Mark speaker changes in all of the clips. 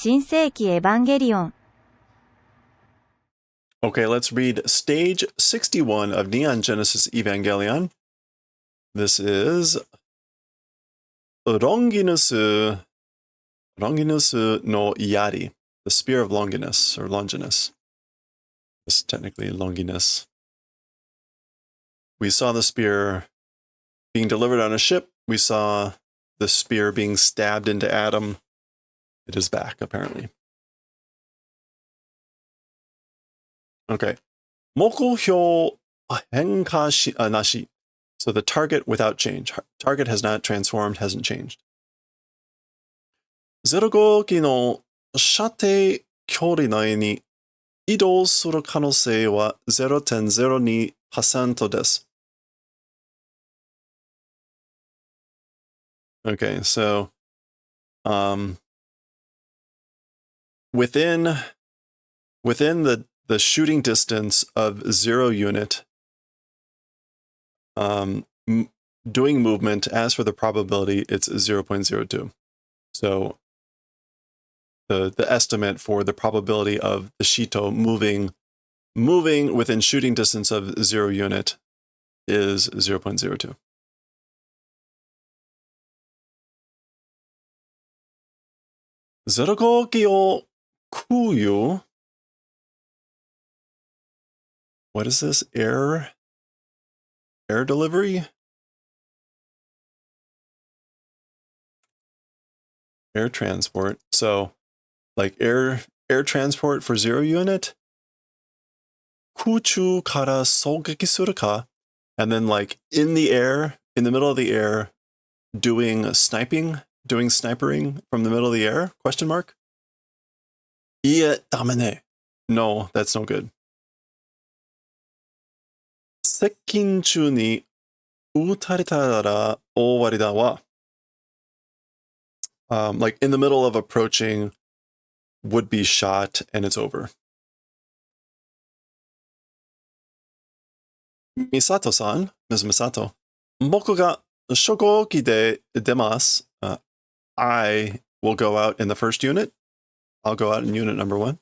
Speaker 1: 新世紀エヴァンゲリオン
Speaker 2: Okay, let's read stage 61 of Neon Genesis Evangelion. This is Longinus no Yari, the Spear of Longinus, or Longinus. This is technically Longinus. We saw the spear being delivered on a ship. We saw the spear being stabbed into Adam. It is back, apparently. Okay. 目標変化なし. So the target without change. Target has not transformed, hasn't changed. 0号機の射程距離内に移動する可能性は 0.02% です. Okay, so within the shooting distance of 0 unit, doing movement, as for the probability, it's 0.02. So the estimate for the probability of the Shito moving within shooting distance of 0 unit is 0.02. Zerogoki o kuyu. What is this? Air delivery? Air transport. So like air transport for 0 unit. Kuchu kara sougeki suru ka? And then like in the air, in the middle of the air, doing snipering from the middle of the air? Question mark? Ie damene. No, that's no good. 接近中に撃たれたら終わりだわ. Like in the middle of approaching, would be shot and it's over. Misato-san, Ms. Misato. 僕が初号機で出ます. I will go out in the first unit. I'll go out in unit number 1.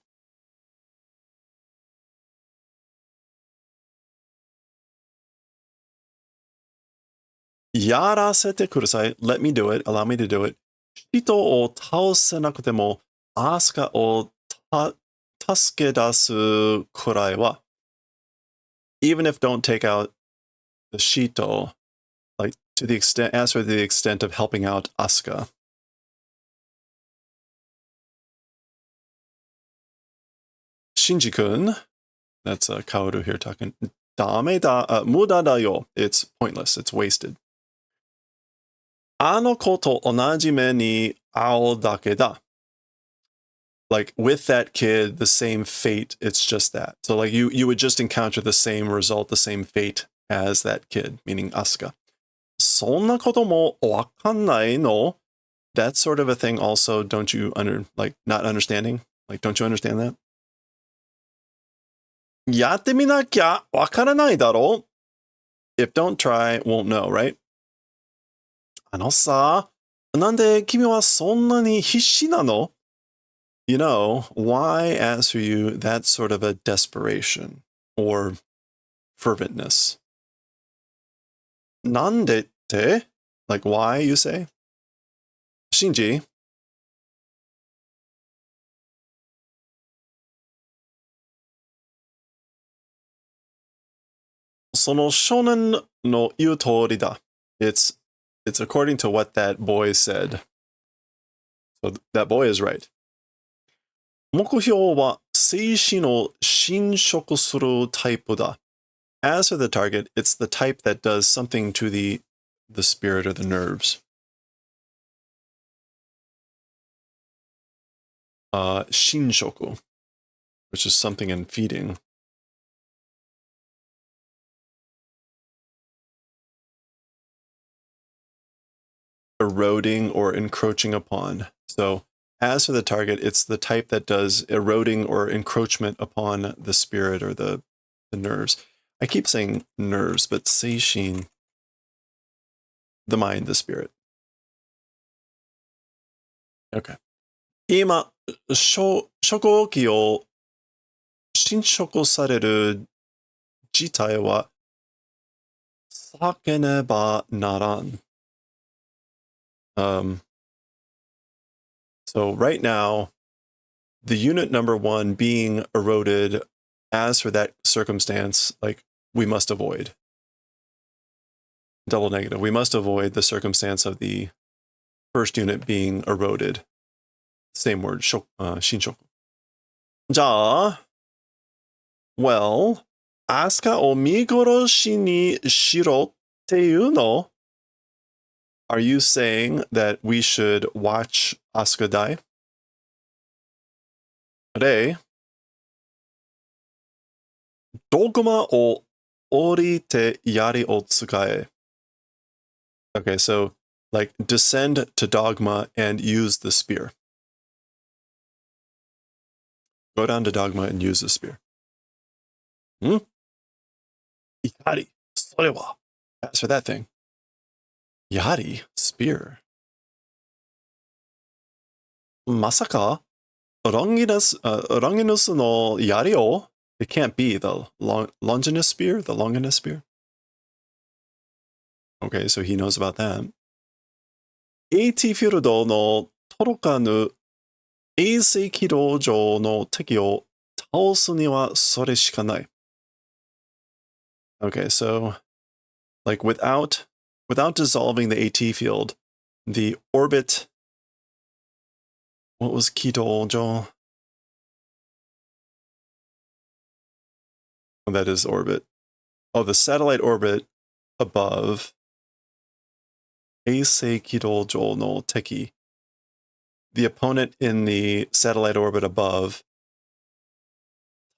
Speaker 2: やらせてください. Let me do it. Allow me to do it. 人を倒せなくても、アスカを助け出すくらいは. Even if don't take out the Shito, like to the extent, as for the extent of helping out Asuka. Shinji-kun, that's Kaoru here talking. Dame da, muda da yo. It's pointless. It's wasted. あの子と同じ目に遭うだけだ. Like with that kid, the same fate. It's just that. So like you would just encounter the same result, the same fate as that kid, meaning Asuka. そんなこともわかんないの? That's sort of a thing also, don't you not understanding? Like, don't you understand that? やってみなきゃわからないだろ? If don't try, won't know, right? あのさ、なんで君はそんなに必死なの? You know, why ask for you that sort of a desperation or ferventness? なんでって? Like, why, you say? Shinji. その少年の言う通りだ. It's according to what that boy said. So that boy is right. 目標は精子の侵食するタイプだ. As for the target, it's the type that does something to the spirit or the nerves. 侵食, which is something in feeding. Eroding or encroaching upon. So as for the target, it's the type that does eroding or encroachment upon the spirit or the nerves. I keep saying nerves, but seishin, the mind, the spirit. Okay. 今、初号機を侵食される事態は避けねばならん。So right now, the unit number 1 being eroded, as for that circumstance, like, we must avoid. Double negative. We must avoid the circumstance of the first unit being eroded. Same word, 侵食。じゃあ、well, アスカを見殺しにしろっていうの? Are you saying that we should watch Asuka die? Re, ドグマを降りて槍を使え. Okay, so, like, descend to dogma and use the spear. Go down to dogma and use the spear. Yari, それは. As for that thing. Yari, spear. まさかLonginus no yari o? It can't be the Longinus spear, the Longinus spear. Okay, so he knows about that. AT フィールドの届かぬ衛星軌道上の敵を倒すにはそれしかない. Okay, so, like, without dissolving the AT field, the orbit, what was Kidojo? Oh, that is orbit. Oh, the satellite orbit above Eisei Kidojo no Teki. The opponent in the satellite orbit above.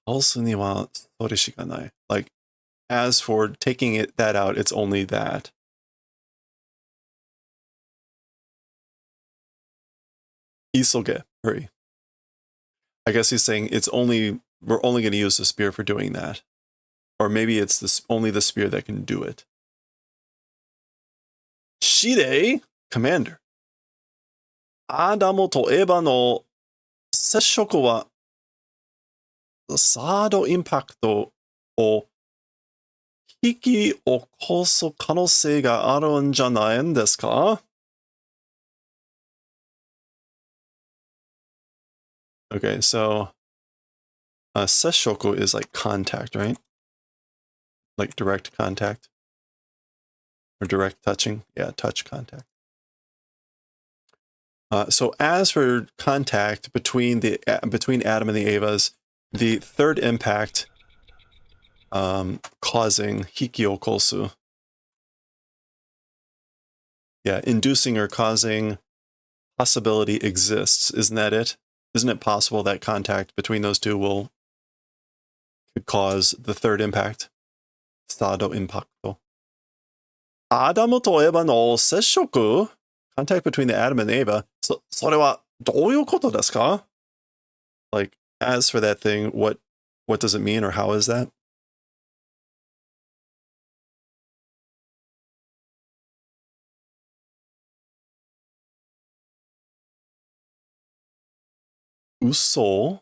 Speaker 2: Like, as for taking that out, it's only that. Isoge, hurry. I guess he's saying we're only going to use the spear for doing that. Or maybe it's only the spear that can do it. Shide, commander. Adamo to Eva no sesshoku wa saado impacto o hiki okosu kanosei ga aru n janai n desu ka? Okay, so sesshoku is like contact, right? Like direct contact? Or direct touching? Yeah, touch contact. So as for contact between Adam and the Evas, the third impact causing hikio kosu. Yeah, inducing or causing possibility exists. Isn't that it? Isn't it possible that contact between those two could cause the third impact? Stado impacto. Adamu to Eva no sesshoku? Contact between the Adam and the Eva. So, それはどういうことですか? Like, as for that thing, what does it mean, or how is that? Uso?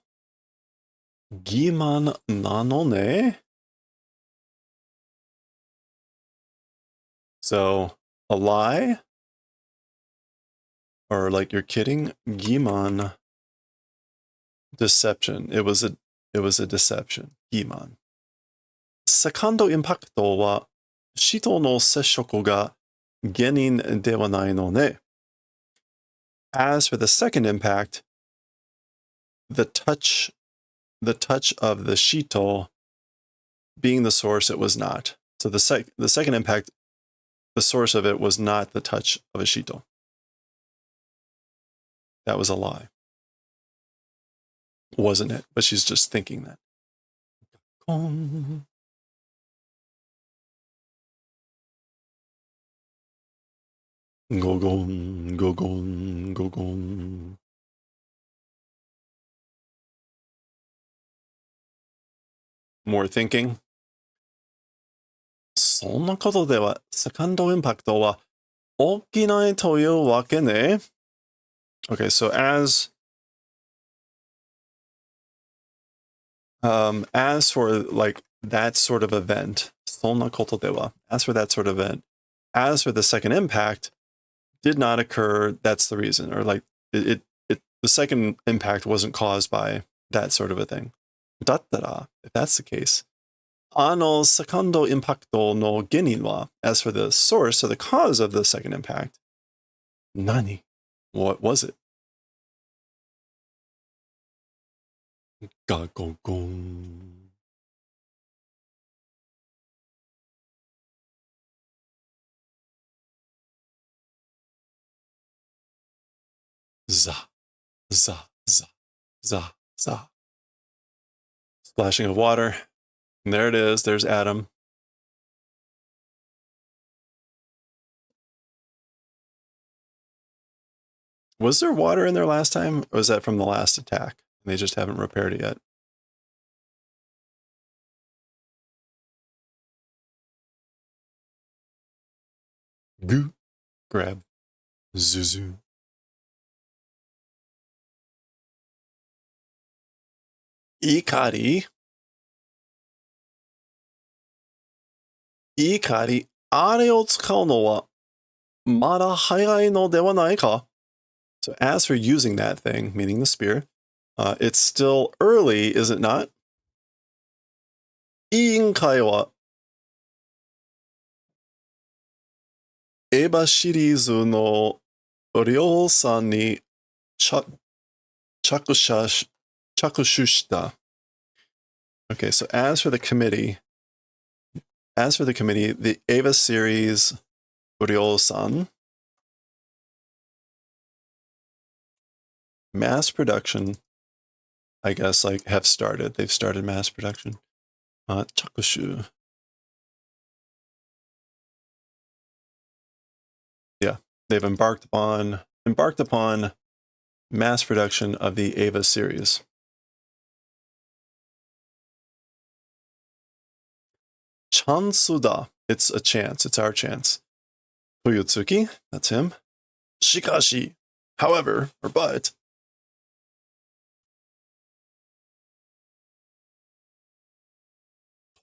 Speaker 2: Giman nano ne? So, a lie? Or like you're kidding? Giman. Deception. It was a deception. Giman. Secondo impacto wa shito no sesshoku ga genin dewa nai no ne. As for the second impact, the touch of the shito being the source, it was not. So the second impact, the source of it was not the touch of a shito. That was a lie. Wasn't it? But she's just thinking that. Gogon, gogon, gogon. More thinking. そんなことではセカンドインパクトは起きないというわけね。Okay, so as As for like that sort of event, そんなことでは, as for that sort of event, as for the second impact, did not occur. That's the reason, or like the second impact wasn't caused by that sort of a thing. だったら, if that's the case, セカンドインパクトの原因は, as for the source or the cause of the second impact, 何? What was it? ガゴゴン。za, za, za, za, za. Splashing of water. And there it is. There's Adam. Was there water in there last time? Or was that from the last attack? They just haven't repaired it yet. Goo. Grab. Zuzu. Ikari. Ikari. あれを使うのはまだ早いのではないか? So as for using that thing, meaning the spear, it's still early, is it not? 委員会はエヴァシリーズの量産に着手した. Okay, so as for the committee, the Eva series Ryo-san, mass production, I guess, like have started. They've started mass production. Chakushu. Yeah, they've embarked upon mass production of the Eva series. Chansuda. It's a chance. It's our chance. Toyotsuki. That's him. Shikashi. However, or but.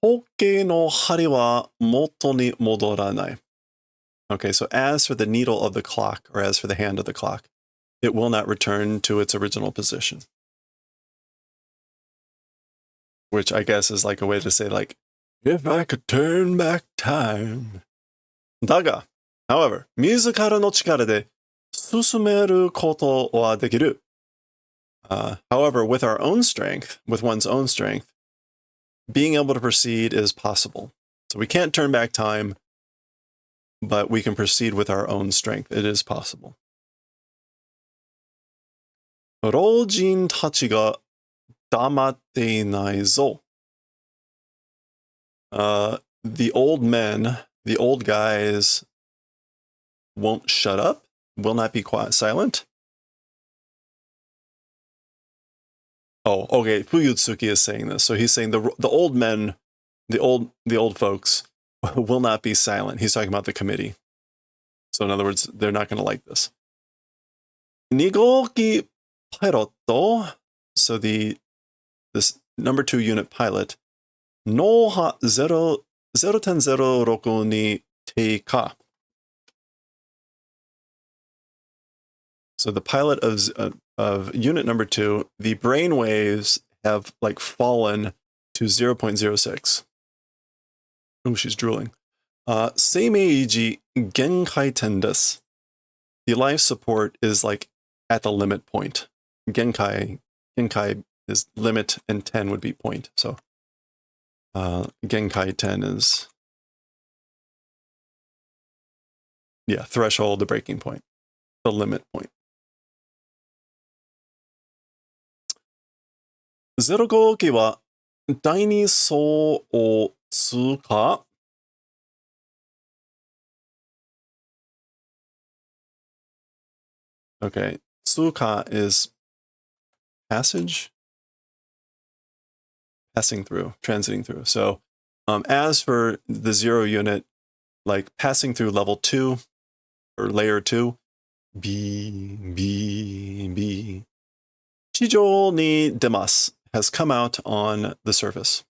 Speaker 2: Toke no hari wa moto ni modoranai. Okay, so as for the needle of the clock, or as for the hand of the clock, it will not return to its original position. Which I guess is like a way to say, like, if I could turn back time. Daga, however, mizukara no chikara de susumeru koto wa dekiru. However, with our own strength, with one's own strength, being able to proceed is possible. So we can't turn back time, but we can proceed with our own strength. It is possible. Roujin tachi ga damatte inai zo. The old men, the old guys won't shut up, will not be quiet, silent. Oh, okay. Fuyutsuki is saying this. So he's saying the old men, the old folks will not be silent. He's talking about the committee. So in other words, they're not going to like this. Nigoki Pilotto, so this number 2 unit pilot, Noha 0.06 ni teika. So the pilot of unit number 2, the brain waves have like fallen to 0.06. Oh, she's drooling. Seimeiji Genkai desu. The life support is like at the limit point. Genkai is limit and 10 would be point. So Genkai 10 is, yeah, threshold, the breaking point, the limit point. 0号機は第二層を通過. Okay, 通過 is passage, passing through, transiting through. So as for the 0 unit, like passing through level 2 or layer 2, B. 地上に出ます. has come out on the surface.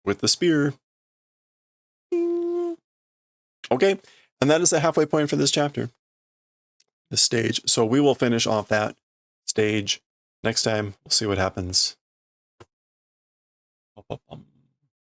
Speaker 2: With the spear. Okay, and that is the halfway point for this chapter. The stage. So we will finish off that stage next time. We'll see what happens.